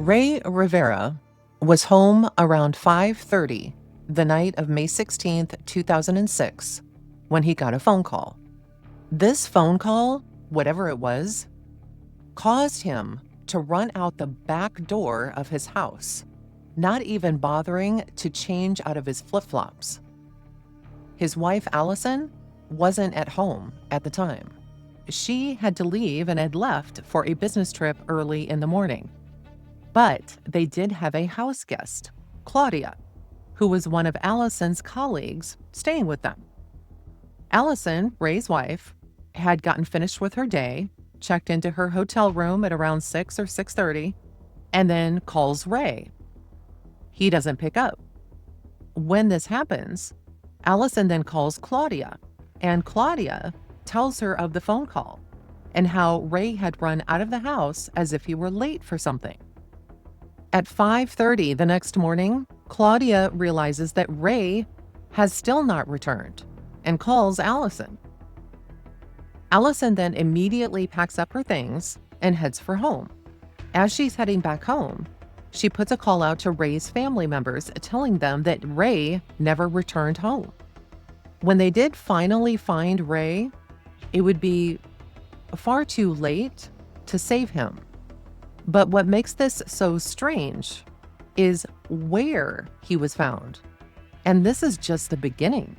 Rey Rivera was home around 5:30 the night of May 16th, 2006, when he got a phone call. This phone call, whatever it was, caused him to run out the back door of his house, not even bothering to change out of his flip-flops. His wife, Allison, wasn't at home at the time. She had to leave and had left for a business trip early in the morning. But they did have a house guest, Claudia, who was one of Allison's colleagues staying with them. Allison, Ray's wife, had gotten finished with her day, checked into her hotel room at around 6 or 6:30, and then calls Ray. He doesn't pick up. When this happens, Allison then calls Claudia, and Claudia tells her of the phone call and how Ray had run out of the house as if he were late for something. At 5:30 the next morning, Claudia realizes that Ray has still not returned and calls Allison. Allison then immediately packs up her things and heads for home. As she's heading back home, she puts a call out to Ray's family members telling them that Ray never returned home. When they did finally find Ray, it would be far too late to save him. But what makes this so strange is where he was found. And this is just the beginning.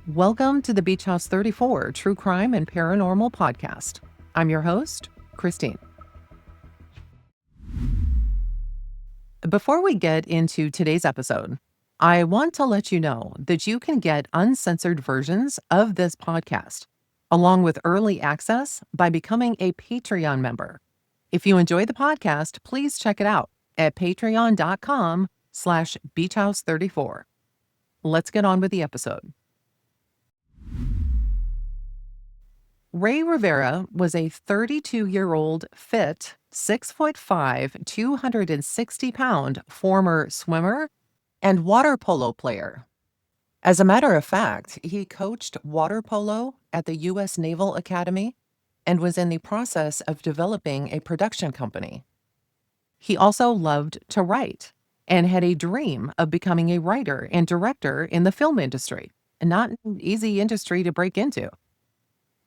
Welcome to the Beach House 34 True Crime and Paranormal Podcast. I'm your host, Christine. Before we get into today's episode, I want to let you know that you can get uncensored versions of this podcast, along with early access by becoming a Patreon member. If you enjoy the podcast, please check it out at patreon.com/beachhouse34. Let's get on with the episode. Rey Rivera was a 32-year-old, fit, 6'5", 260-pound former swimmer and water polo player. As a matter of fact, he coached water polo at the U.S. Naval Academy and was in the process of developing a production company. He also loved to write and had a dream of becoming a writer and director in the film industry, not an easy industry to break into.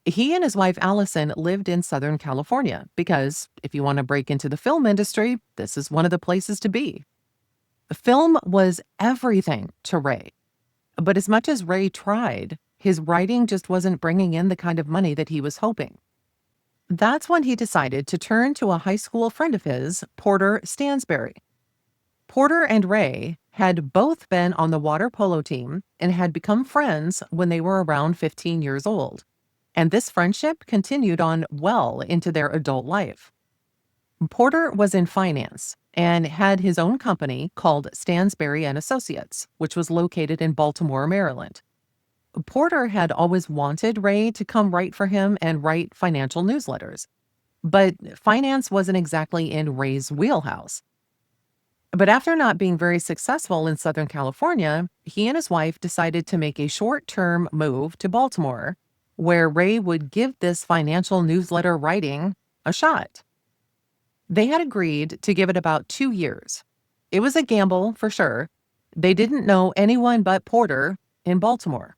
He and his wife Allison lived in Southern California because if you want to break into the film industry, this is one of the places to be. Film was everything to Ray. But as much as Ray tried, his writing just wasn't bringing in the kind of money that he was hoping. That's when he decided to turn to a high school friend of his, Porter Stansberry. Porter and Ray had both been on the water polo team and had become friends when they were around 15 years old. And this friendship continued on well into their adult life. Porter was in finance and had his own company called Stansberry and Associates, which was located in Baltimore, Maryland. Porter had always wanted Ray to come write for him and write financial newsletters, but finance wasn't exactly in Ray's wheelhouse. But after not being very successful in Southern California, he and his wife decided to make a short-term move to Baltimore, where Ray would give this financial newsletter writing a shot. They had agreed to give it about 2 years. It was a gamble, for sure. They didn't know anyone but Porter in Baltimore.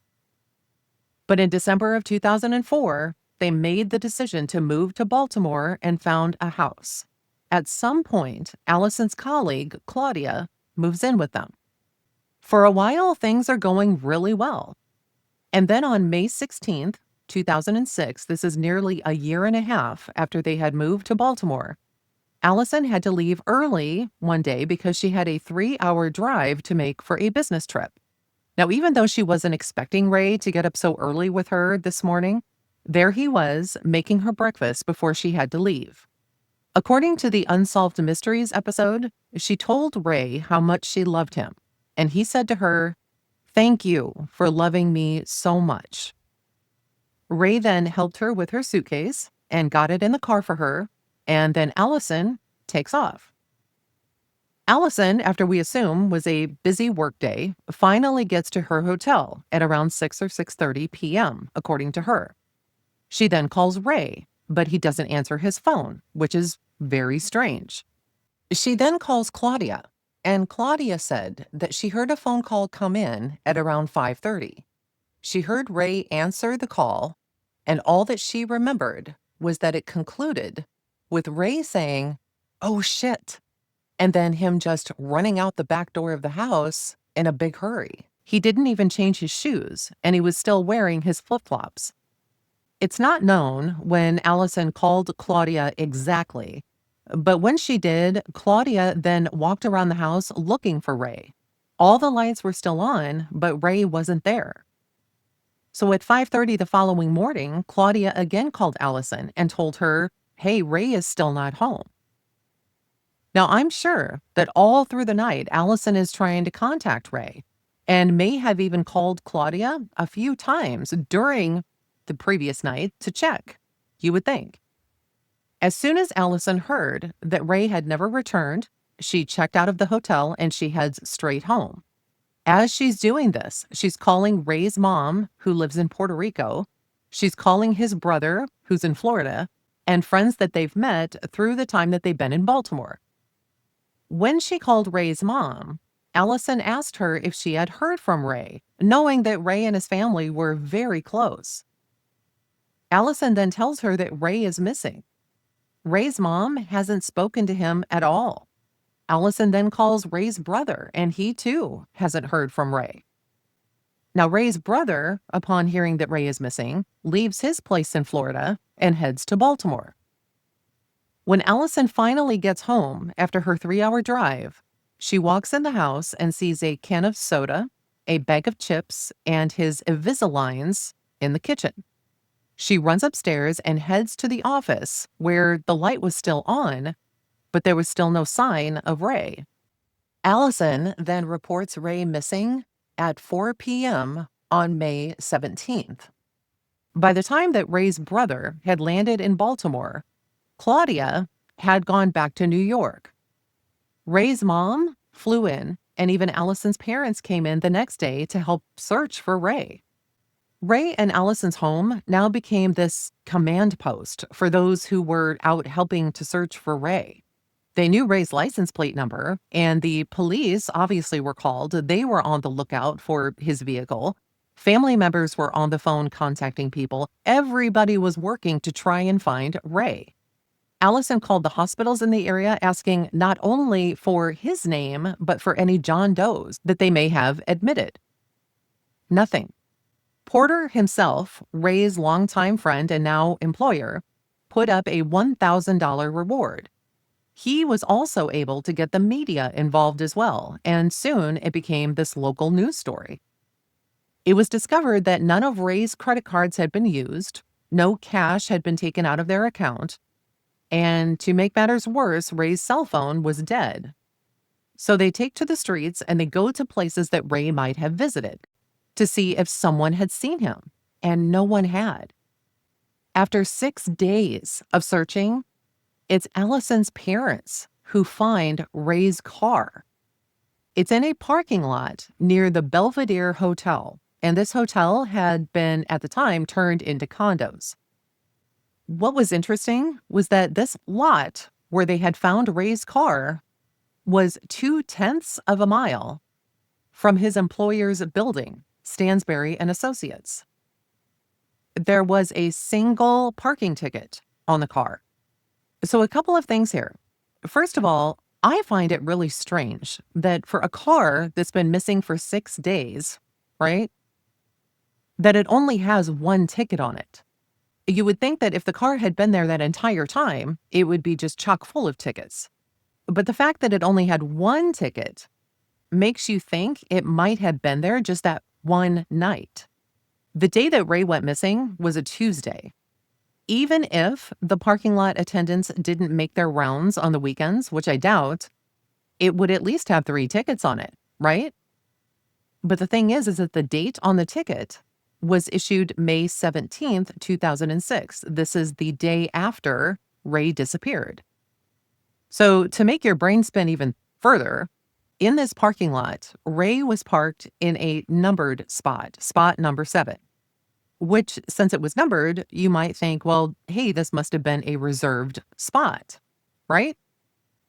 But in December of 2004, they made the decision to move to Baltimore and found a house. At some point, Allison's colleague, Claudia, moves in with them. For a while, things are going really well. And then on May 16th, 2006, this is nearly a year and a half after they had moved to Baltimore, Allison had to leave early one day because she had a 3-hour drive to make for a business trip. Now, even though she wasn't expecting Ray to get up so early with her this morning, there he was making her breakfast before she had to leave. According to the Unsolved Mysteries episode, she told Ray how much she loved him, and he said to her, "Thank you for loving me so much." Ray then helped her with her suitcase and got it in the car for her, and then Allison takes off. Allison, after we assume was a busy workday, finally gets to her hotel at around 6 or 6:30 p.m., according to her. She then calls Ray, but he doesn't answer his phone, which is Very strange. She then calls Claudia, and Claudia said that she heard a phone call come in at around 5:30. She heard Rey answer the call, and all that she remembered was that it concluded with Rey saying, "Oh shit," and then him just running out the back door of the house in a big hurry. He didn't even change his shoes, and he was still wearing his flip-flops. It's not known when Allison called Claudia exactly, but when she did, Claudia then walked around the house looking for Rey. All the lights were still on, but Rey wasn't there. So at 5:30 the following morning, Claudia again called Allison and told her, "Hey, Rey is still not home." Now, I'm sure that all through the night, Allison is trying to contact Rey and may have even called Claudia a few times during the previous night to check, you would think. As soon as Allison heard that Rey had never returned, she checked out of the hotel and she heads straight home. As she's doing this, she's calling Rey's mom, who lives in Puerto Rico. She's calling his brother, who's in Florida, and friends that they've met through the time that they've been in Baltimore. When she called Rey's mom, Allison asked her if she had heard from Rey, knowing that Rey and his family were very close. Allison then tells her that Rey is missing. Rey's mom hasn't spoken to him at all. Allison then calls Rey's brother, and he too hasn't heard from Rey. Now, Rey's brother, upon hearing that Rey is missing, leaves his place in Florida and heads to Baltimore. When Allison finally gets home after her 3-hour drive, she walks in the house and sees a can of soda, a bag of chips, and his Invisaligns in the kitchen. She runs upstairs and heads to the office where the light was still on, but there was still no sign of Rey. Allison then reports Rey missing at 4 p.m. on May 17th. By the time that Rey's brother had landed in Baltimore, Claudia had gone back to New York. Rey's mom flew in, and even Allison's parents came in the next day to help search for Rey. Rey and Allison's home now became this command post for those who were out helping to search for Rey. They knew Rey's license plate number, and the police obviously were called. They were on the lookout for his vehicle. Family members were on the phone contacting people. Everybody was working to try and find Rey. Allison called the hospitals in the area asking not only for his name, but for any John Does that they may have admitted. Nothing. Porter himself, Rey's longtime friend and now employer, put up a $1,000 reward. He was also able to get the media involved as well, and soon it became this local news story. It was discovered that none of Rey's credit cards had been used, no cash had been taken out of their account, and to make matters worse, Rey's cell phone was dead. So they take to the streets and they go to places that Rey might have visited to see if someone had seen him, and no one had. After 6 days of searching, it's Allison's parents who find Rey's car. It's in a parking lot near the Belvedere Hotel, and this hotel had been, at the time, turned into condos. What was interesting was that this lot where they had found Rey's car was 0.2 of a mile from his employer's building, Stansberry and Associates. There was a single parking ticket on the car. So a couple of things here. First of all, I find it really strange that for a car that's been missing for 6 days, right, that it only has one ticket on it. You would think that if the car had been there that entire time, it would be just chock full of tickets. But the fact that it only had one ticket makes you think it might have been there just that one night. The day that Rey went missing was a Tuesday. Even if the parking lot attendants didn't make their rounds on the weekends, which I doubt, it would at least have 3 tickets on it, right? But the thing is that the date on the ticket was issued May 17th, 2006. This is the day after Rey disappeared. So to make your brain spin even further, in this parking lot, Rey was parked in a numbered spot number 7, which, since it was numbered, you might think, well, hey, this must have been a reserved spot. right?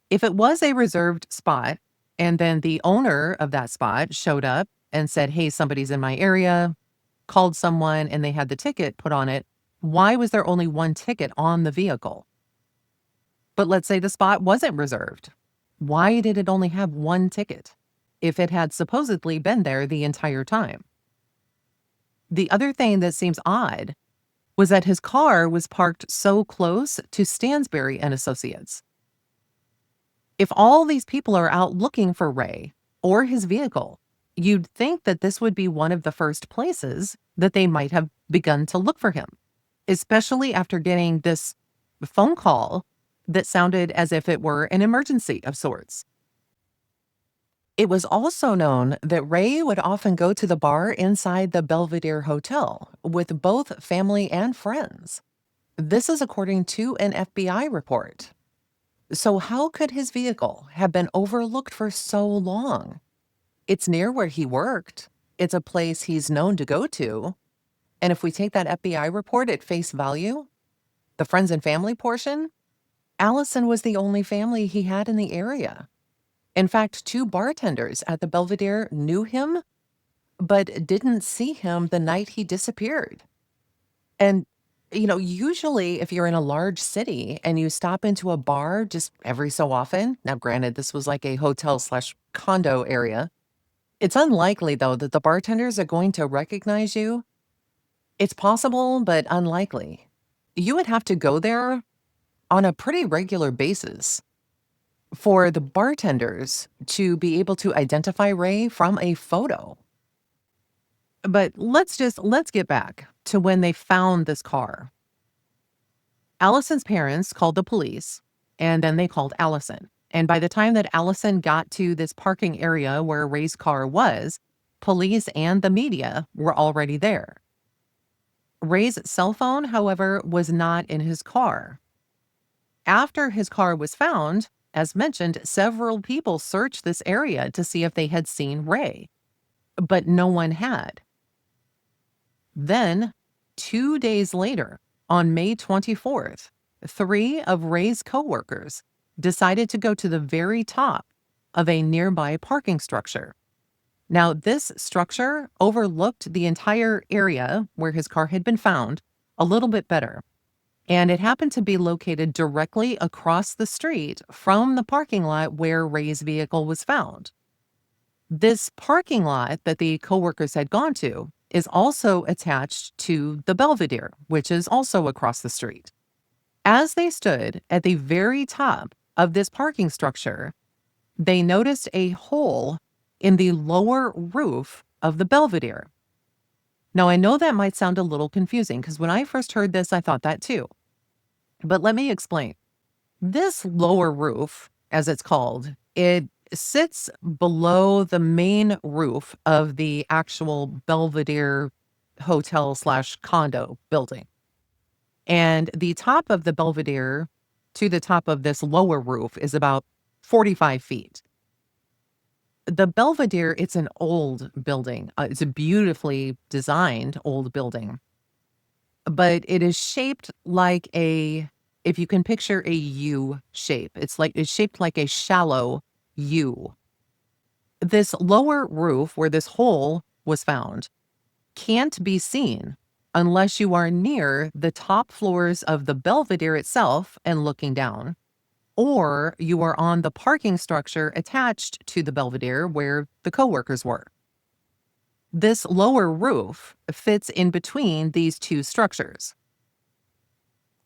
If it was a reserved spot and then the owner of that spot showed up and said, hey, somebody's in my area, called someone and they had the ticket put on it, why was there only one ticket on the vehicle? But let's say the spot wasn't reserved. Why did it only have one ticket if it had supposedly been there the entire time? The other thing that seems odd was that his car was parked so close to Stansberry and Associates. If all these people are out looking for Ray or his vehicle, you'd think that this would be one of the first places that they might have begun to look for him, especially after getting this phone call that sounded as if it were an emergency of sorts. It was also known that Ray would often go to the bar inside the Belvedere Hotel with both family and friends. This is according to an FBI report. So how could his vehicle have been overlooked for so long? It's near where he worked. It's a place he's known to go to. And if we take that FBI report at face value, the friends and family portion, Allison was the only family he had in the area. In fact, 2 bartenders at the Belvedere knew him, but didn't see him the night he disappeared. And, usually if you're in a large city and you stop into a bar just every so often, now granted, this was like a hotel/condo area, it's unlikely, though, that the bartenders are going to recognize you. It's possible, but unlikely. You would have to go there on a pretty regular basis for the bartenders to be able to identify Ray from a photo. But let's get back to when they found this car. Allison's parents called the police, and then they called Allison. And by the time that Allison got to this parking area where Ray's car was, police and the media were already there. Ray's cell phone, however, was not in his car. After his car was found, as mentioned, several people searched this area to see if they had seen Ray, but no one had. Then, 2 days later, on May 24th, 3 of Ray's coworkers decided to go to the very top of a nearby parking structure. Now, this structure overlooked the entire area where his car had been found a little bit better, and it happened to be located directly across the street from the parking lot where Ray's vehicle was found. This parking lot that the coworkers had gone to is also attached to the Belvedere, which is also across the street. As they stood at the very top of this parking structure, they noticed a hole in the lower roof of the Belvedere. Now, I know that might sound a little confusing because when I first heard this, I thought that too. But let me explain. This lower roof, as it's called, it sits below the main roof of the actual Belvedere hotel/condo building. And the top of the Belvedere to the top of this lower roof is about 45 feet. The Belvedere, it's an old building. It's a beautifully designed old building, but it is shaped like if you can picture a U shape, it's shaped like a shallow U. This lower roof where this hole was found can't be seen unless you are near the top floors of the Belvedere itself and looking down, or you are on the parking structure attached to the Belvedere where the coworkers were. This lower roof fits in between these 2 structures.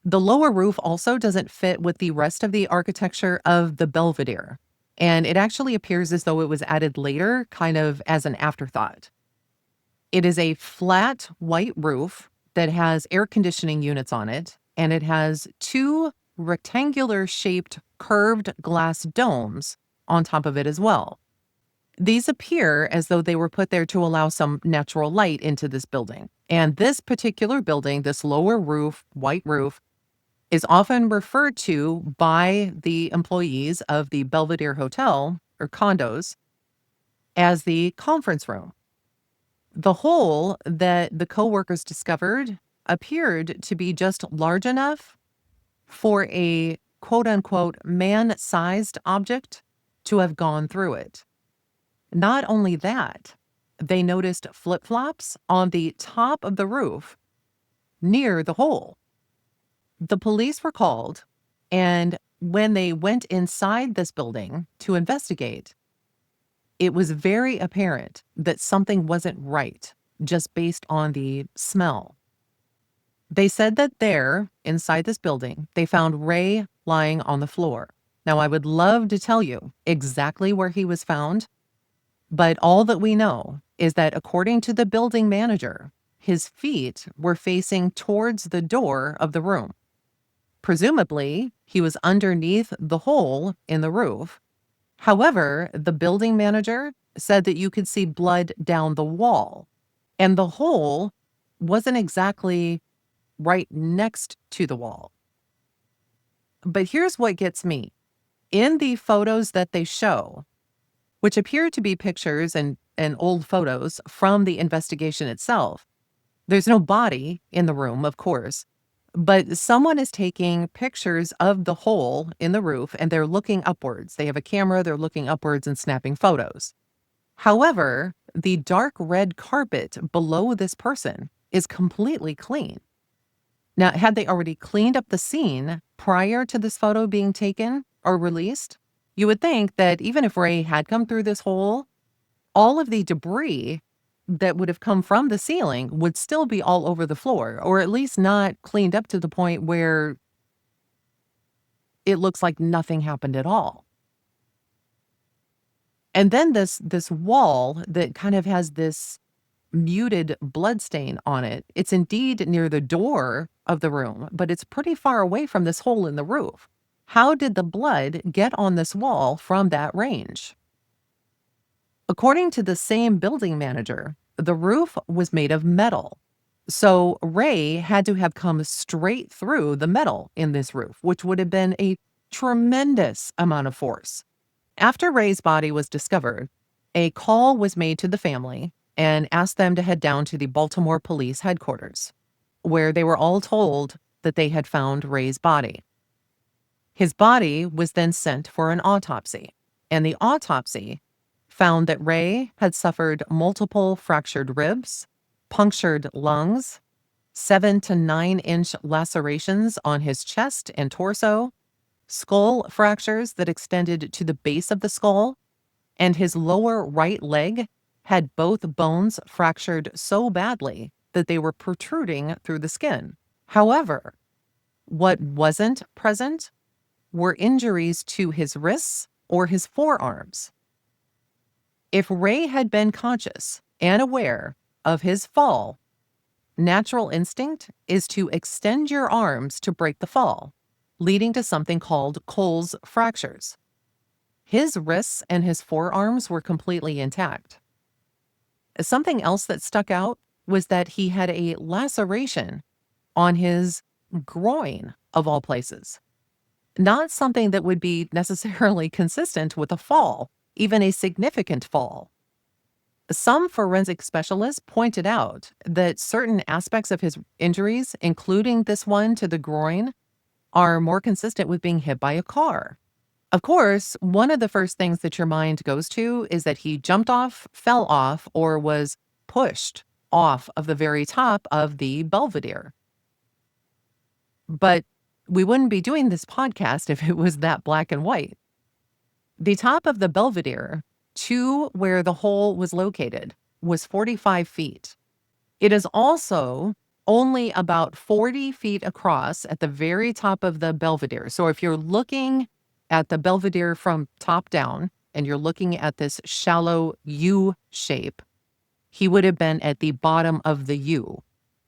The lower roof also doesn't fit with the rest of the architecture of the Belvedere, and it actually appears as though it was added later, kind of as an afterthought. It is a flat white roof that has air conditioning units on it, and it has 2 rectangular-shaped curved glass domes on top of it as well. These appear as though they were put there to allow some natural light into this building. And this particular building, this lower roof, white roof, is often referred to by the employees of the Belvedere Hotel or condos as the conference room. The hole that the coworkers discovered appeared to be just large enough for a quote-unquote man-sized object to have gone through it. Not only that, they noticed flip-flops on the top of the roof near the hole. The police were called, and when they went inside this building to investigate, it was very apparent that something wasn't right just based on the smell. They said that there, inside this building, they found Rey lying on the floor. Now, I would love to tell you exactly where he was found, but all that we know is that according to the building manager, his feet were facing towards the door of the room. Presumably, he was underneath the hole in the roof. However, the building manager said that you could see blood down the wall, and the hole wasn't exactly right next to the wall. But here's what gets me. In the photos that they show, which appear to be pictures and old photos from the investigation itself, there's no body in the room, of course, but someone is taking pictures of the hole in the roof and they're looking upwards. They have a camera, they're looking upwards and snapping photos. However, the dark red carpet below this person is completely clean. Now, had they already cleaned up the scene prior to this photo being taken or released, you would think that even if Rey had come through this hole, all of the debris that would have come from the ceiling would still be all over the floor, or at least not cleaned up to the point where it looks like nothing happened at all. And then this wall that kind of has this muted blood stain on it, it's indeed near the door of the room, but it's pretty far away from this hole in the roof. How did the blood get on this wall from that range? According to the same building manager, the roof was made of metal. So Rey had to have come straight through the metal in this roof, which would have been a tremendous amount of force. After Rey's body was discovered, a call was made to the family and asked them to head down to the Baltimore police headquarters, where they were all told that they had found Rey's body. His body was then sent for an autopsy, and the autopsy found that Rey had suffered multiple fractured ribs, punctured lungs, 7 to 9 inch lacerations on his chest and torso, skull fractures that extended to the base of the skull, and his lower right leg had both bones fractured so badly that they were protruding through the skin. However, what wasn't present were injuries to his wrists or his forearms. If Rey had been conscious and aware of his fall, natural instinct is to extend your arms to break the fall, leading to something called Cole's fractures. His wrists and his forearms were completely intact. Something else that stuck out was that he had a laceration on his groin, of all places. Not something that would be necessarily consistent with a fall, even a significant fall. Some forensic specialists pointed out that certain aspects of his injuries, including this one to the groin, are more consistent with being hit by a car. Of course, one of the first things that your mind goes to is that he jumped off, fell off, or was pushed off of the very top of the Belvedere. But we wouldn't be doing this podcast if it was that black and white. The top of the Belvedere, to where the hole was located, was 45 feet. It is also only about 40 feet across at the very top of the Belvedere. So if you're looking at the Belvedere from top down and you're looking at this shallow U shape, he would have been at the bottom of the U.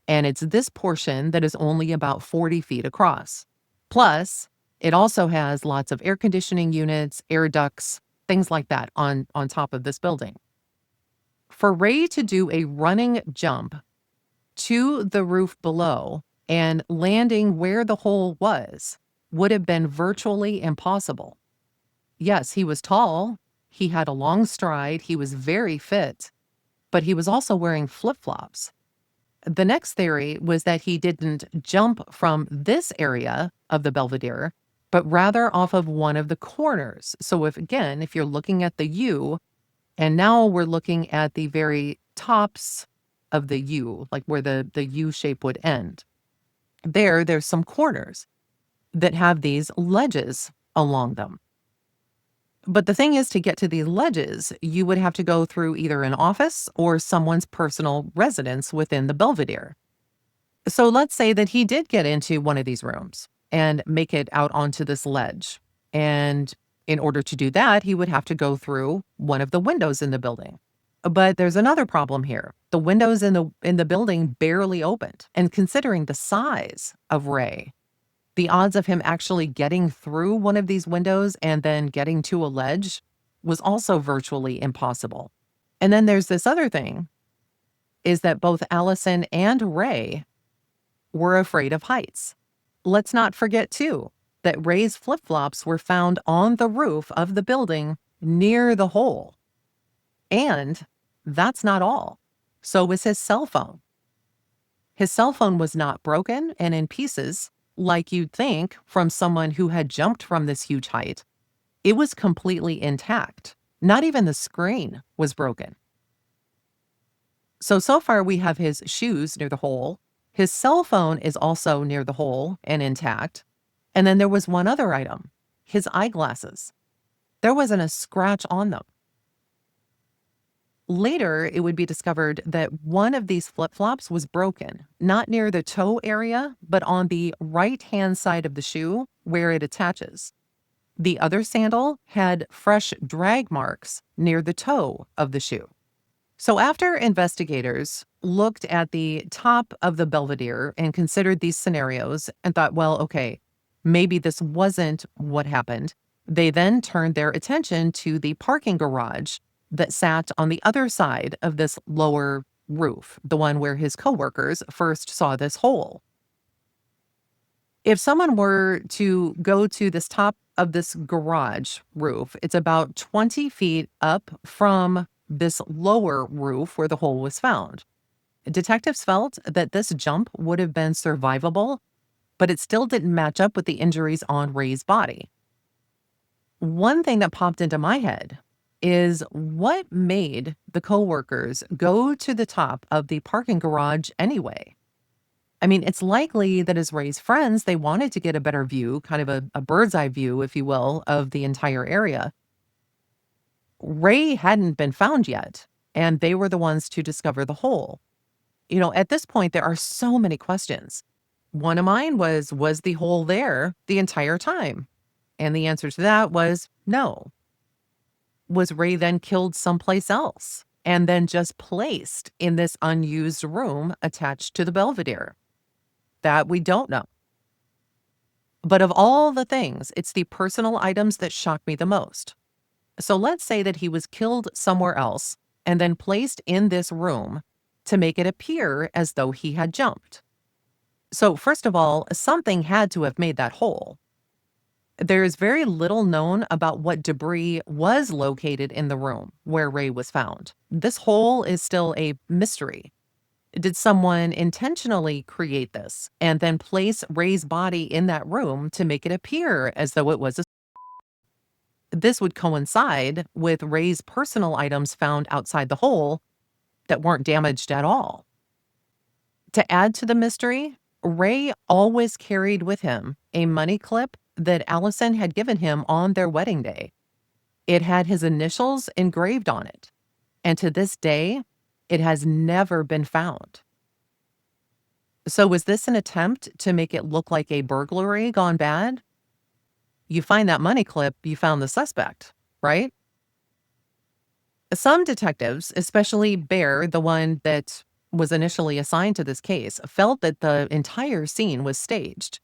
And it's this portion that is only about 40 feet across. Plus, it also has lots of air conditioning units, air ducts, things like that on top of this building. For Rey to do a running jump to the roof below and landing where the hole was would have been virtually impossible. Yes, he was tall, he had a long stride, he was very fit, but he was also wearing flip-flops. The next theory was that he didn't jump from this area of the Belvedere, but rather off of one of the corners. So if you're looking at the U, and now we're looking at the very tops of the U, like where the U shape would end. There's some corners that have these ledges along them. But the thing is, to get to these ledges, you would have to go through either an office or someone's personal residence within the Belvedere. So let's say that he did get into one of these rooms and make it out onto this ledge. And in order to do that, he would have to go through one of the windows in the building. But there's another problem here. The windows in the building barely opened. And considering the size of Rey, the odds of him actually getting through one of these windows and then getting to a ledge was also virtually impossible. And then there's this other thing, is that both Allison and Rey were afraid of heights. Let's not forget, too, that Rey's flip-flops were found on the roof of the building near the hole. And that's not all. So was his cell phone. His cell phone was not broken and in pieces, like you'd think from someone who had jumped from this huge height. It was completely intact. Not even the screen was broken. So far we have his shoes near the hole. His cell phone is also near the hole and intact. And then there was one other item, his eyeglasses. There wasn't a scratch on them. Later, it would be discovered that one of these flip-flops was broken, not near the toe area, but on the right-hand side of the shoe where it attaches. The other sandal had fresh drag marks near the toe of the shoe. So after investigators looked at the top of the Belvedere and considered these scenarios and thought, well, okay, maybe this wasn't what happened, they then turned their attention to the parking garage that sat on the other side of this lower roof, the one where his coworkers first saw this hole. If someone were to go to this top of this garage roof, it's about 20 feet up from this lower roof where the hole was found. Detectives felt that this jump would have been survivable, but it still didn't match up with the injuries on Rey's body. One thing that popped into my head is what made the coworkers go to the top of the parking garage anyway? I mean, it's likely that as Rey's friends, they wanted to get a better view, kind of a bird's eye view, if you will, of the entire area. Rey hadn't been found yet, and they were the ones to discover the hole. You know, at this point, there are so many questions. One of mine was the hole there the entire time? And the answer to that was no. Was Rey then killed someplace else and then just placed in this unused room attached to the Belvedere? That we don't know. But of all the things, it's the personal items that shock me the most. So let's say that he was killed somewhere else and then placed in this room to make it appear as though he had jumped. So first of all, something had to have made that hole. There is very little known about what debris was located in the room where Rey was found. This hole is still a mystery. Did someone intentionally create this and then place Rey's body in that room to make it appear as though it was a... This would coincide with Rey's personal items found outside the hole that weren't damaged at all. To add to the mystery, Rey always carried with him a money clip that Allison had given him on their wedding day. It had his initials engraved on it, and to this day, it has never been found. So was this an attempt to make it look like a burglary gone bad? You find that money clip, you found the suspect, right? Some detectives, especially Bear, the one that was initially assigned to this case, felt that the entire scene was staged.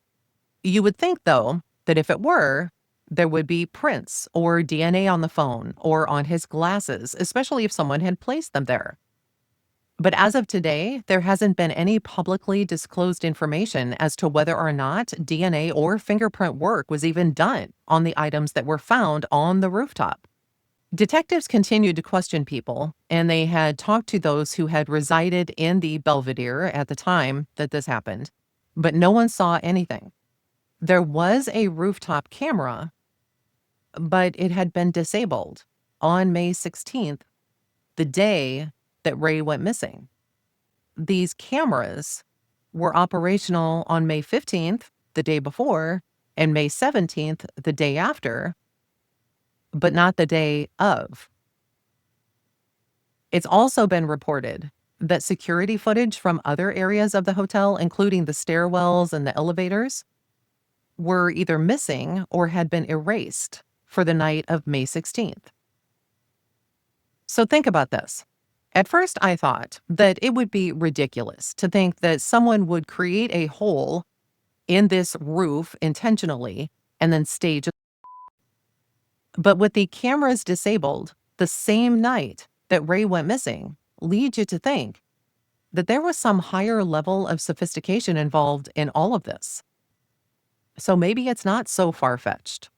You would think, though, that if it were, there would be prints or DNA on the phone or on his glasses, especially if someone had placed them there. But as of today, there hasn't been any publicly disclosed information as to whether or not DNA or fingerprint work was even done on the items that were found on the rooftop. Detectives continued to question people, and they had talked to those who had resided in the Belvedere at the time that this happened, but no one saw anything. There was a rooftop camera, but it had been disabled on May 16th, the day that Rey went missing. These cameras were operational on May 15th, the day before, and May 17th, the day after, but not the day of. It's also been reported that security footage from other areas of the hotel, including the stairwells and the elevators, were either missing or had been erased for the night of May 16th. So think about this. At first, I thought that it would be ridiculous to think that someone would create a hole in this roof intentionally and then stage it. But with the cameras disabled the same night that Rey went missing, leads you to think that there was some higher level of sophistication involved in all of this. So maybe it's not so far-fetched.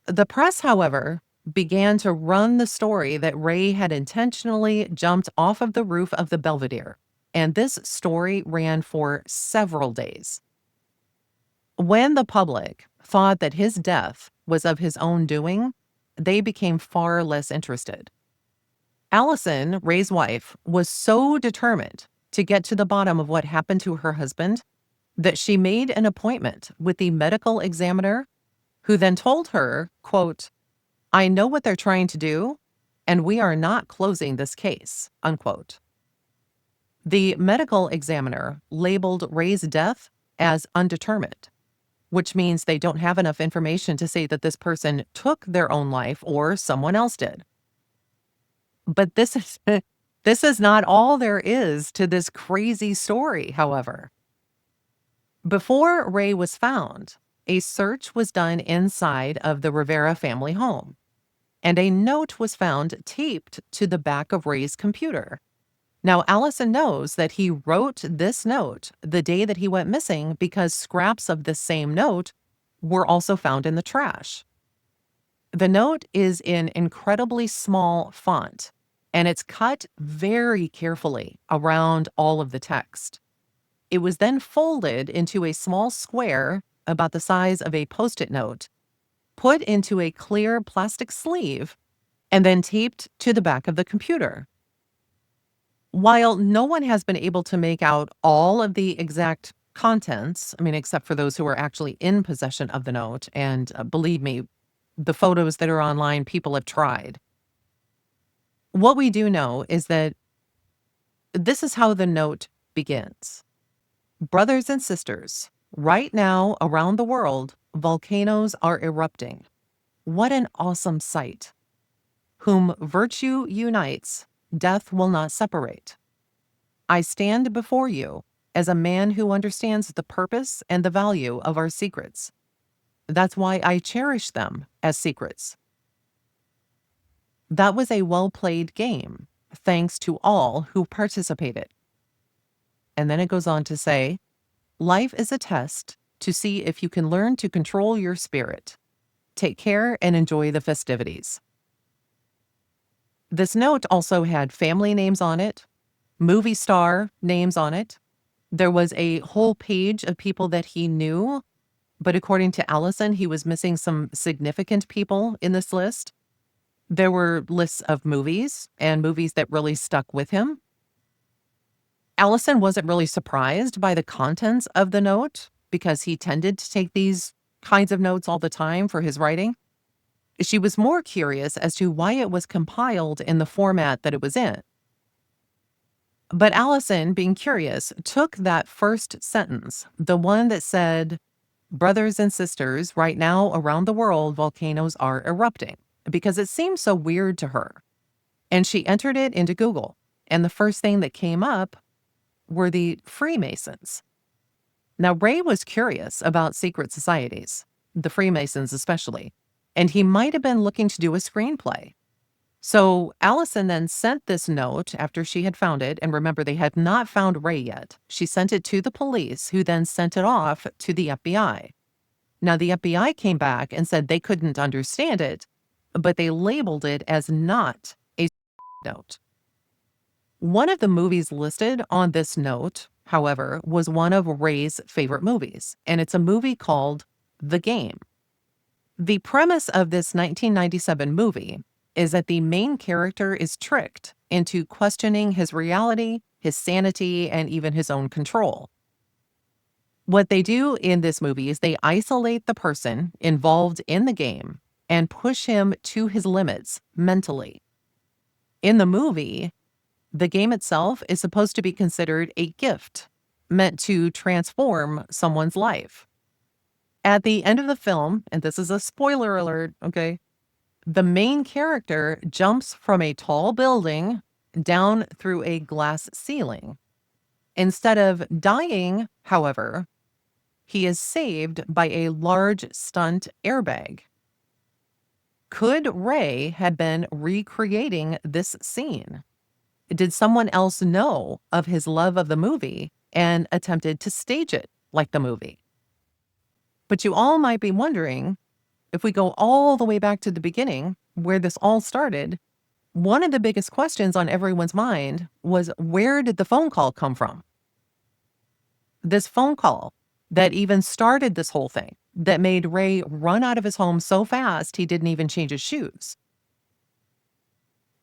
The press, however, began to run the story that Rey had intentionally jumped off of the roof of the Belvedere, and this story ran for several days. When the public thought that his death was of his own doing, they became far less interested. Allison, Rey's wife, was so determined to get to the bottom of what happened to her husband that she made an appointment with the medical examiner, who then told her, quote, "I know what they're trying to do, and we are not closing this case," unquote. The medical examiner labeled Rey's death as undetermined, which means they don't have enough information to say that this person took their own life or someone else did. But this is not all there is to this crazy story, however. Before Rey was found, a search was done inside of the Rivera family home, and a note was found taped to the back of Rey's computer. Now, Allison knows that he wrote this note the day that he went missing because scraps of the same note were also found in the trash. The note is in incredibly small font, and it's cut very carefully around all of the text. It was then folded into a small square about the size of a Post-it note, put into a clear plastic sleeve, and then taped to the back of the computer. While no one has been able to make out all of the exact contents, except for those who are actually in possession of the note, and believe me, the photos that are online, people have tried. What we do know is that this is how the note begins. "Brothers and sisters, right now around the world, volcanoes are erupting. What an awesome sight. Whom virtue unites, death will not separate. I stand before you as a man who understands the purpose and the value of our secrets. That's why I cherish them as secrets. That was a well-played game, thanks to all who participated." And then it goes on to say, "Life is a test to see if you can learn to control your spirit. Take care and enjoy the festivities." This note also had family names on it, movie star names on it. There was a whole page of people that he knew, but according to Allison, he was missing some significant people in this list. There were lists of movies and movies that really stuck with him. Allison wasn't really surprised by the contents of the note because he tended to take these kinds of notes all the time for his writing. She was more curious as to why it was compiled in the format that it was in. But Allison, being curious, took that first sentence, the one that said, "Brothers and sisters, right now around the world, volcanoes are erupting," because it seemed so weird to her. And she entered it into Google, and the first thing that came up were the Freemasons. Now, Rey was curious about secret societies, the Freemasons especially, and he might have been looking to do a screenplay. So Allison then sent this note after she had found it, and remember, they had not found Rey yet. She sent it to the police, who then sent it off to the FBI. Now, the FBI came back and said they couldn't understand it, but they labeled it as not a note. One of the movies listed on this note however, was one of Rey's favorite movies, and it's a movie called The Game. The premise of this 1997 movie is that the main character is tricked into questioning his reality, his sanity, and even his own control. What they do in this movie is they isolate the person involved in the game and push him to his limits mentally. In the movie, the game itself is supposed to be considered a gift meant to transform someone's life. At the end of the film, and this is a spoiler alert, okay, the main character jumps from a tall building down through a glass ceiling. Instead of dying, however, he is saved by a large stunt airbag. Could Rey have been recreating this scene? Did someone else know of his love of the movie and attempted to stage it like the movie? But you all might be wondering, if we go all the way back to the beginning, where this all started, one of the biggest questions on everyone's mind was, where did the phone call come from? This phone call that even started this whole thing, that made Rey run out of his home so fast he didn't even change his shoes.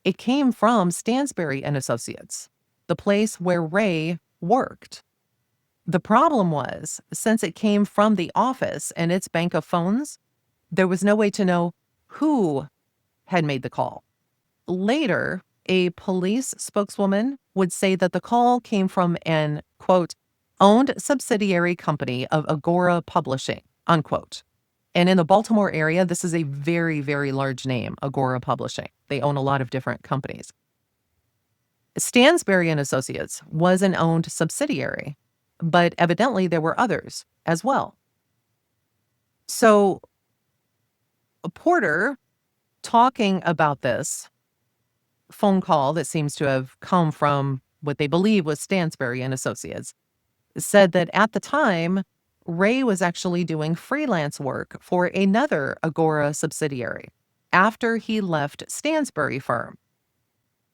It came from Stansberry and Associates, the place where Rey worked. The problem was, since it came from the office and its bank of phones, there was no way to know who had made the call. Later, a police spokeswoman would say that the call came from an, quote, owned subsidiary company of Agora Publishing, unquote. And in the Baltimore area, this is a very, very large name, Agora Publishing. They own a lot of different companies. Stansberry and Associates was an owned subsidiary, but evidently there were others as well. So Porter, talking about this phone call that seems to have come from what they believe was Stansberry and Associates, said that at the time, Rey was actually doing freelance work for another Agora subsidiary after he left Stansberry firm,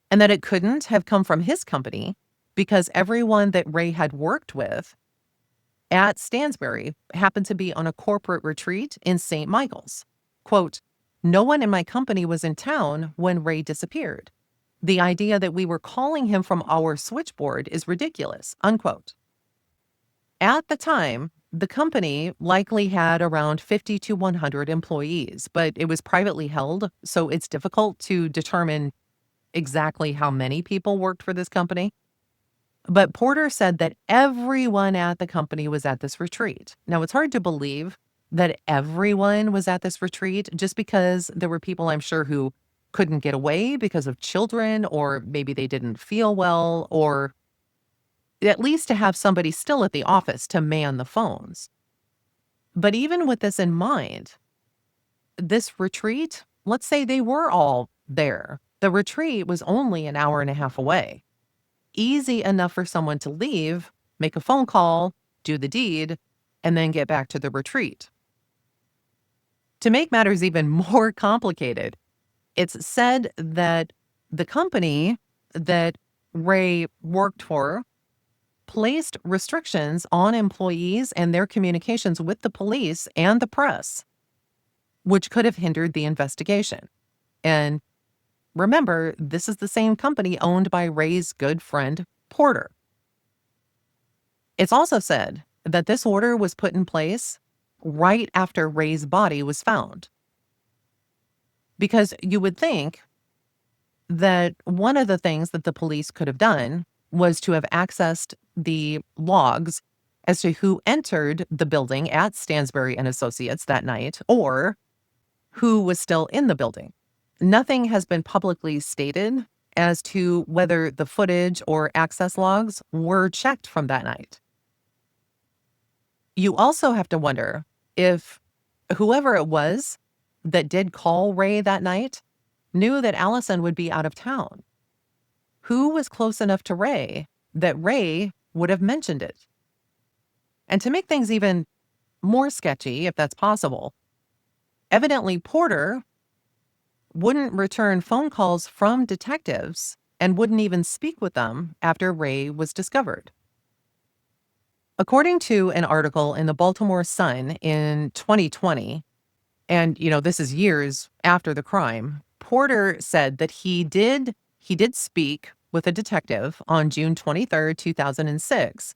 and that it couldn't have come from his company because everyone that Rey had worked with at Stansberry happened to be on a corporate retreat in St. Michael's. Quote, no one in my company was in town when Rey disappeared. The idea that we were calling him from our switchboard is ridiculous, unquote. At the time, the company likely had around 50 to 100 employees, but it was privately held, so it's difficult to determine exactly how many people worked for this company. But Porter said that everyone at the company was at this retreat. Now, it's hard to believe that everyone was at this retreat just because there were people, I'm sure, who couldn't get away because of children, or maybe they didn't feel well, or at least to have somebody still at the office to man the phones. But even with this in mind, this retreat, let's say they were all there. The retreat was only an hour and a half away. Easy enough for someone to leave, make a phone call, do the deed, and then get back to the retreat. To make matters even more complicated, it's said that the company that Rey worked for placed restrictions on employees and their communications with the police and the press, which could have hindered the investigation. And remember, this is the same company owned by Rey's good friend, Porter. It's also said that this order was put in place right after Rey's body was found. Because you would think that one of the things that the police could have done was to have accessed the logs as to who entered the building at Stansberry and Associates that night, or who was still in the building. Nothing has been publicly stated as to whether the footage or access logs were checked from that night. You also have to wonder if whoever it was that did call Rey that night knew that Allison would be out of town. Who was close enough to Rey that Rey would have mentioned it? And to make things even more sketchy, if that's possible, evidently Porter wouldn't return phone calls from detectives and wouldn't even speak with them after Rey was discovered. According to an article in the Baltimore Sun in 2020, and this is years after the crime, Porter said that he did speak with a detective on June 23rd, 2006.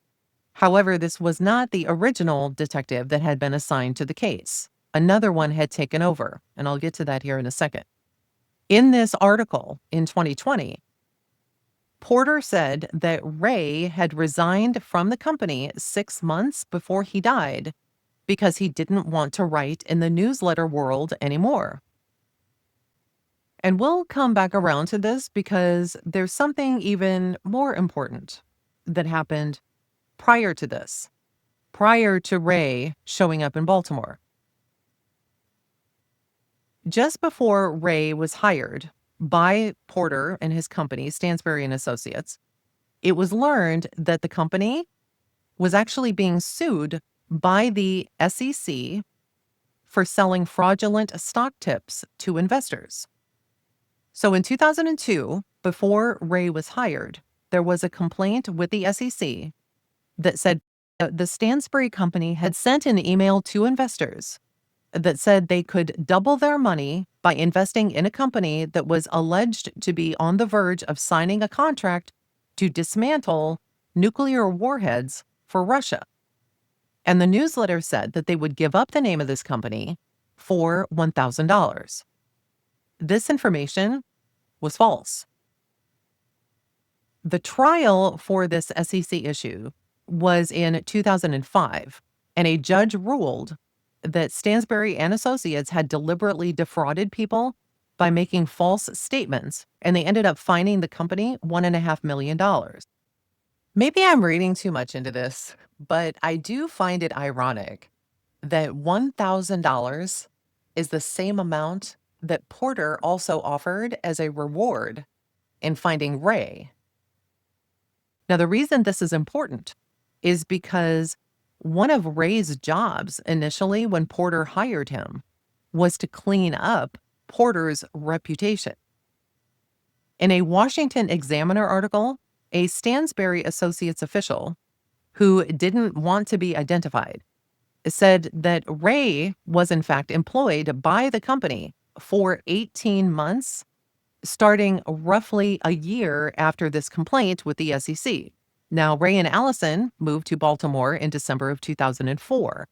However, this was not the original detective that had been assigned to the case. Another one had taken over, and I'll get to that here in a second. In this article in 2020, Porter said that Rey had resigned from the company 6 months before he died because he didn't want to write in the newsletter world anymore. And we'll come back around to this because there's something even more important that happened prior to this, prior to Rey showing up in Baltimore. Just before Rey was hired by Porter and his company, Stansberry and Associates, it was learned that the company was actually being sued by the SEC for selling fraudulent stock tips to investors. So in 2002, before Rey was hired, there was a complaint with the SEC that said the Stansberry company had sent an email to investors that said they could double their money by investing in a company that was alleged to be on the verge of signing a contract to dismantle nuclear warheads for Russia. And the newsletter said that they would give up the name of this company for $1,000. This information was false. The trial for this SEC issue was in 2005, and a judge ruled that Stansberry and Associates had deliberately defrauded people by making false statements, and they ended up fining the company $1.5 million. Maybe I'm reading too much into this, but I do find it ironic that $1,000 is the same amount that Porter also offered as a reward in finding Rey. Now, the reason this is important is because one of Rey's jobs initially when Porter hired him was to clean up Porter's reputation. In a Washington Examiner article, a Stansberry Associates official who didn't want to be identified said that Rey was in fact employed by the company for 18 months, starting roughly a year after this complaint with the SEC. Now, Rey and Allison moved to Baltimore in December of 2004.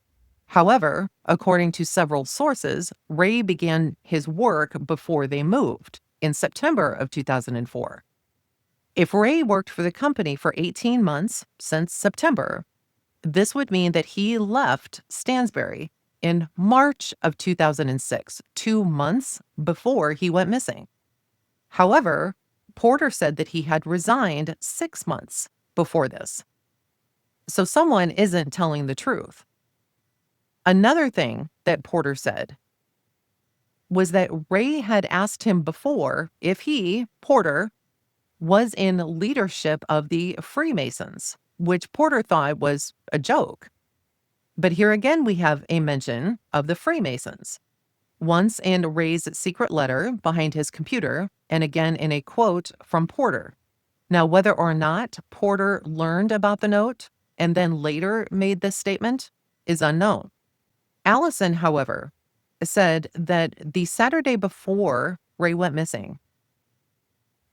However, according to several sources, Rey began his work before they moved in September of 2004. If Rey worked for the company for 18 months since September, this would mean that he left Stansberry in March of 2006, 2 months before he went missing. However, Porter said that he had resigned 6 months before this. So someone isn't telling the truth. Another thing that Porter said was that Rey had asked him before if he, Porter, was in leadership of the Freemasons, which Porter thought was a joke. But here again, we have a mention of the Freemasons, once in Rey's secret letter behind his computer, and again in a quote from Porter. Now, whether or not Porter learned about the note and then later made this statement is unknown. Allison, however, said that the Saturday before Rey went missing,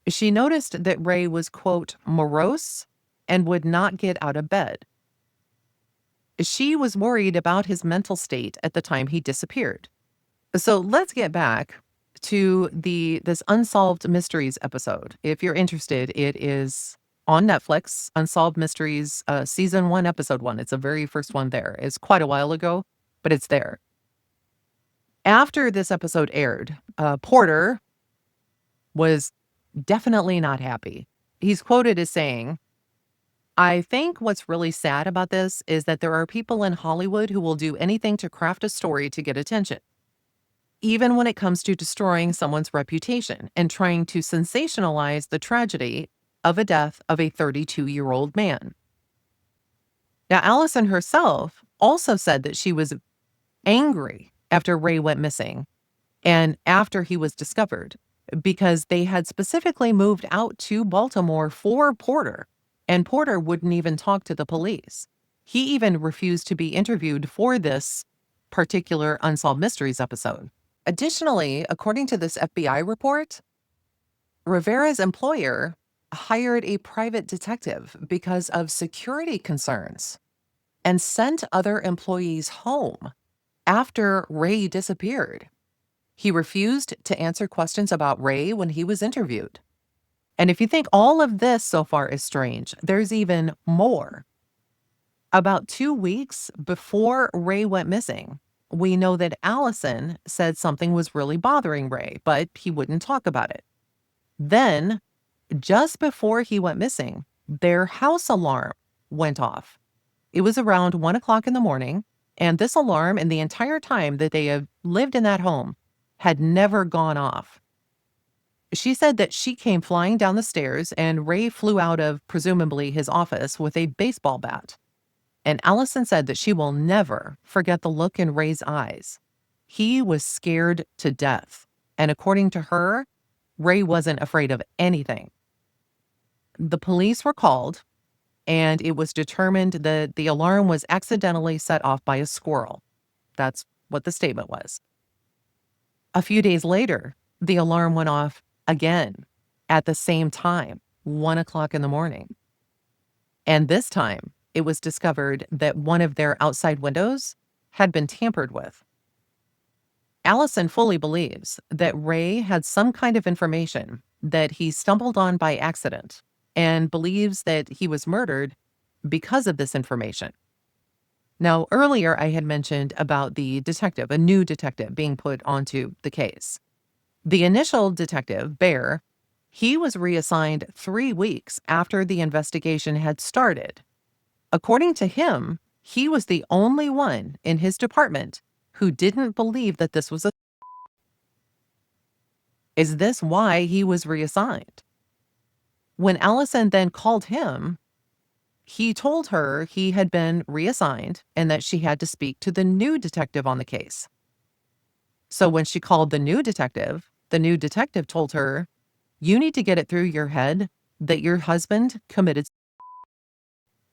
she noticed that Rey was, quote, morose and would not get out of bed. She was worried about his mental state at the time he disappeared. So let's get back to this Unsolved Mysteries episode. If you're interested, it is on Netflix, Unsolved Mysteries, Season 1, Episode 1. It's the very first one there. It's quite a while ago, but it's there. After this episode aired, Porter was definitely not happy. He's quoted as saying, "I think what's really sad about this is that there are people in Hollywood who will do anything to craft a story to get attention, even when it comes to destroying someone's reputation and trying to sensationalize the tragedy of a death of a 32-year-old man." Now, Allison herself also said that she was angry after Rey went missing and after he was discovered because they had specifically moved out to Baltimore for Porter, and Porter wouldn't even talk to the police. He even refused to be interviewed for this particular Unsolved Mysteries episode. Additionally, according to this FBI report, Rivera's employer hired a private detective because of security concerns and sent other employees home after Rey disappeared. He refused to answer questions about Rey when he was interviewed. And if you think all of this so far is strange, there's even more. About 2 weeks before Rey went missing, we know that Allison said something was really bothering Rey, but he wouldn't talk about it. Then, just before he went missing, their house alarm went off. It was around 1 o'clock in the morning, and this alarm, in the entire time that they had lived in that home, had never gone off. She said that she came flying down the stairs, and Rey flew out of, presumably, his office with a baseball bat. And Allison said that she will never forget the look in Rey's eyes. He was scared to death. And according to her, Rey wasn't afraid of anything. The police were called, and it was determined that the alarm was accidentally set off by a squirrel. That's what the statement was. A few days later, the alarm went off again at the same time, 1 o'clock in the morning. And this time, it was discovered that one of their outside windows had been tampered with. Allison fully believes that Rey had some kind of information that he stumbled on by accident and believes that he was murdered because of this information. Now, earlier I had mentioned about the detective, a new detective being put onto the case. The initial detective, Bear, he was reassigned 3 weeks after the investigation had started. According to him, he was the only one in his department who didn't believe that this was a... Is this why he was reassigned? When Allison then called him, he told her he had been reassigned and that she had to speak to the new detective on the case. So when she called the new detective told her, "You need to get it through your head that your husband committed..."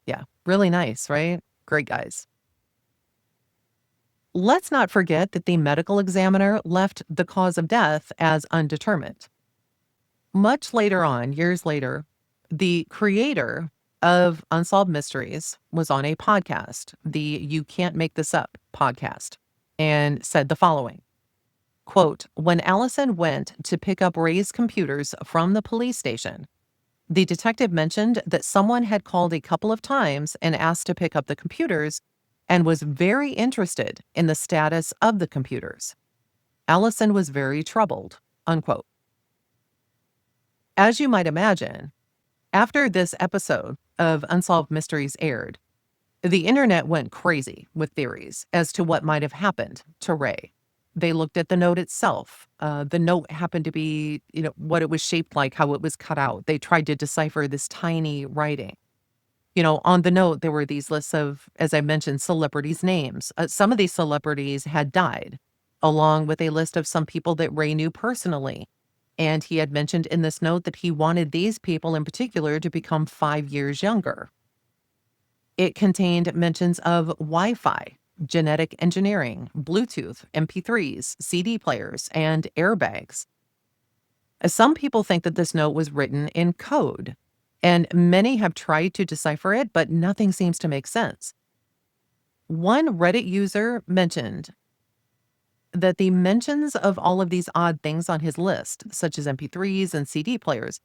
Yeah, really nice, right? Great guys. Let's not forget that the medical examiner left the cause of death as undetermined. Much later on, years later, the creator of Unsolved Mysteries was on a podcast, the You Can't Make This Up podcast, and said the following, quote, "When Allison went to pick up Rey's computers from the police station, the detective mentioned that someone had called a couple of times and asked to pick up the computers and was very interested in the status of the computers. Allison was very troubled," unquote. As you might imagine, after this episode of Unsolved Mysteries aired, the internet went crazy with theories as to what might have happened to Rey. They looked at the note itself. The note happened to be, what it was shaped like, how it was cut out. They tried to decipher this tiny writing. On the note, there were these lists of, as I mentioned, celebrities' names. Some of these celebrities had died, along with a list of some people that Rey knew personally. And he had mentioned in this note that he wanted these people in particular to become 5 years younger. It contained mentions of Wi-Fi, genetic engineering, Bluetooth, MP3s, CD players, and airbags. Some people think that this note was written in code, and many have tried to decipher it, but nothing seems to make sense. One Reddit user mentioned that the mentions of all of these odd things on his list, such as MP3s and CD players,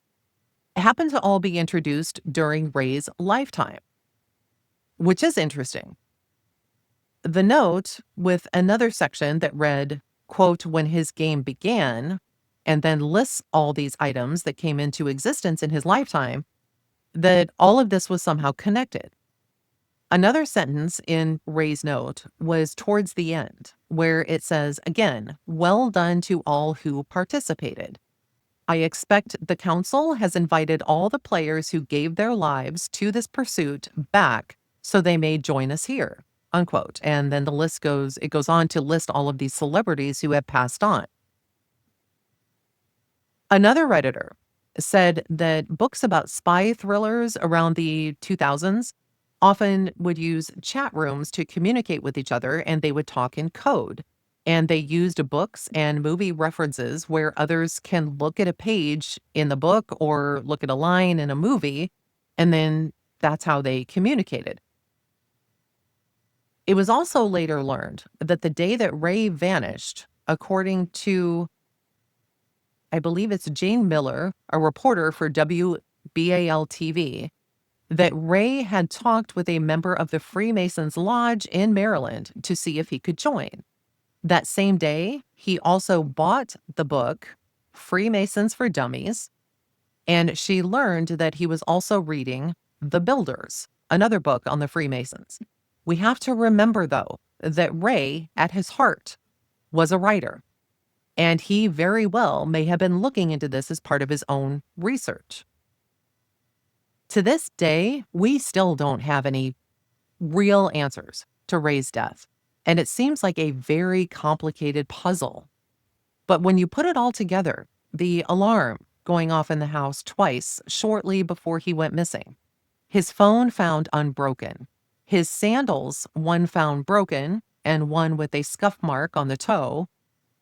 happened to all be introduced during Rey's lifetime, which is interesting. The note, with another section that read, quote, "when his game began," and then lists all these items that came into existence in his lifetime, that all of this was somehow connected. Another sentence in Rey's note was towards the end, where it says, again, "well done to all who participated. I expect the council has invited all the players who gave their lives to this pursuit back so they may join us here," unquote. And then it goes on to list all of these celebrities who have passed on. Another Redditor said that books about spy thrillers around the 2000s often would use chat rooms to communicate with each other, and they would talk in code. And they used books and movie references where others can look at a page in the book or look at a line in a movie, and then that's how they communicated. It was also later learned that the day that Rey vanished, according to, I believe it's Jane Miller, a reporter for WBAL TV, that Rey had talked with a member of the Freemasons Lodge in Maryland to see if he could join. That same day, he also bought the book Freemasons for Dummies, and she learned that he was also reading The Builders, another book on the Freemasons. We have to remember, though, that Rey, at his heart, was a writer, and he very well may have been looking into this as part of his own research. To this day, we still don't have any real answers to Rey's death, and it seems like a very complicated puzzle. But when you put it all together, the alarm going off in the house twice shortly before he went missing, his phone found unbroken, his sandals, one found broken and one with a scuff mark on the toe,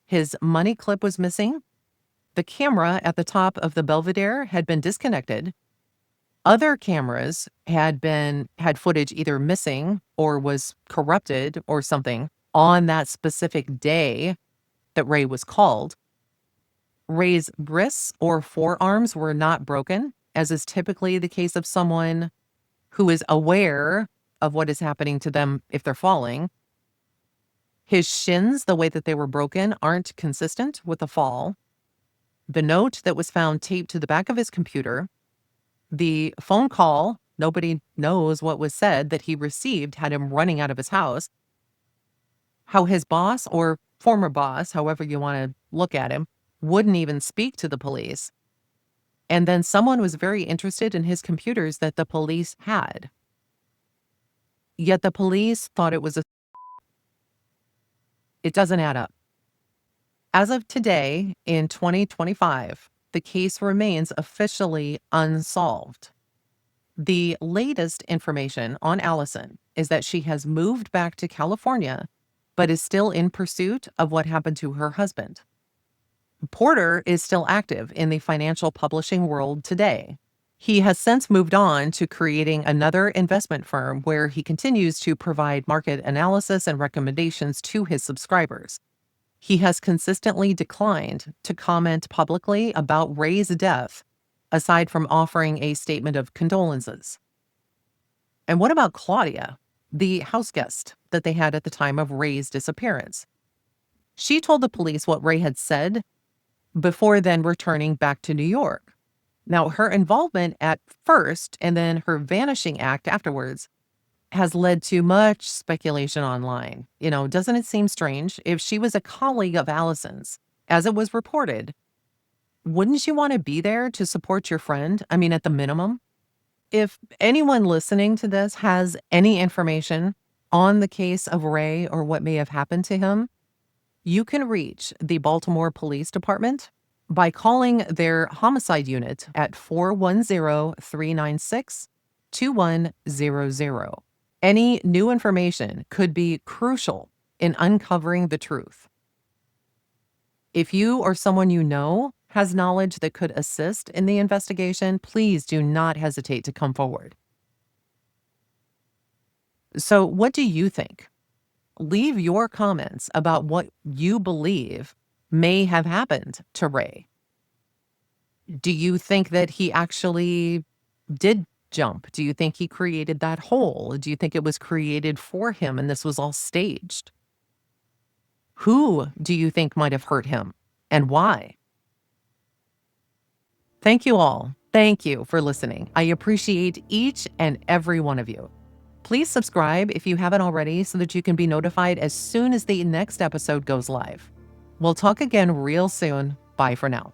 his money clip was missing, the camera at the top of the Belvedere had been disconnected, other cameras had footage either missing or was corrupted or something on that specific day that Rey was called. Rey's wrists or forearms were not broken, as is typically the case of someone who is aware of what is happening to them if they're falling. His shins, the way that they were broken, aren't consistent with the fall. The note that was found taped to the back of his computer, the phone call, nobody knows what was said, that he received had him running out of his house. How his boss or former boss, however you want to look at him, wouldn't even speak to the police. And then someone was very interested in his computers that the police had. Yet the police thought it was it doesn't add up. As of today, in 2025, the case remains officially unsolved. The latest information on Allison is that she has moved back to California, but is still in pursuit of what happened to her husband. Porter is still active in the financial publishing world today. He has since moved on to creating another investment firm where he continues to provide market analysis and recommendations to his subscribers. He has consistently declined to comment publicly about Rey's death, aside from offering a statement of condolences. And what about Claudia, the house guest that they had at the time of Rey's disappearance? She told the police what Rey had said before then returning back to New York. Now, her involvement at first and then her vanishing act afterwards has led to much speculation online. Doesn't it seem strange? If she was a colleague of Allison's, as it was reported, wouldn't you want to be there to support your friend? I mean, at the minimum. If anyone listening to this has any information on the case of Rey or what may have happened to him, you can reach the Baltimore Police Department by calling their homicide unit at 410-396-2100. Any new information could be crucial in uncovering the truth. If you or someone you know has knowledge that could assist in the investigation, please do not hesitate to come forward. So, what do you think? Leave your comments about what you believe may have happened to Rey. Do you think that he actually did jump? Do you think he created that hole? Do you think it was created for him and this was all staged? Who do you think might have hurt him and why? Thank you all. Thank you for listening. I appreciate each and every one of you. Please subscribe if you haven't already so that you can be notified as soon as the next episode goes live. We'll talk again real soon. Bye for now.